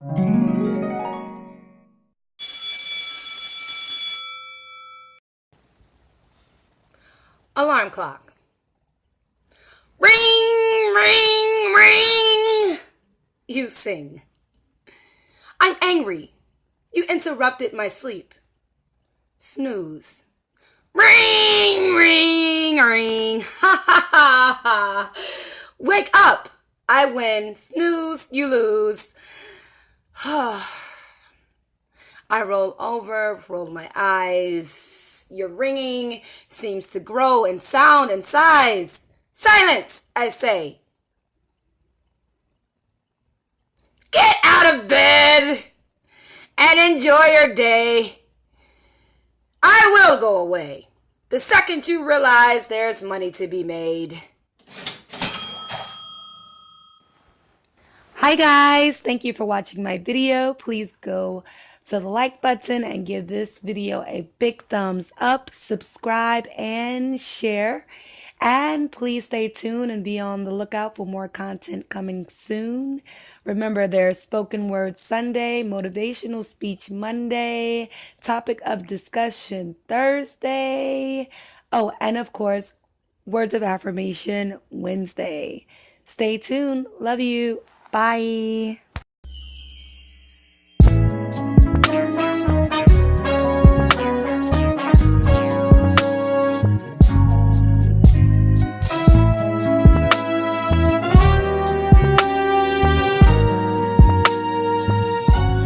Alarm clock. Ring, ring, ring. You sing. I'm angry. You interrupted my sleep. Snooze. Ring, ring, ring. Ha ha ha ha. Wake up. I win. Snooze, you lose. I roll over, roll my eyes. Your ringing seems to grow in sound and size. Silence, I say. Get out of bed and enjoy your day. I will go away the second you realize there's money to be made. Hi guys, thank you for watching my video. Please go to the like button and give this video a big thumbs up, subscribe and share. And please stay tuned and be on the lookout for more content coming soon. Remember, there's Spoken Word Sunday, Motivational Speech Monday, Topic of Discussion Thursday. Oh, and of course, Words of Affirmation Wednesday. Stay tuned. Love you. Bye.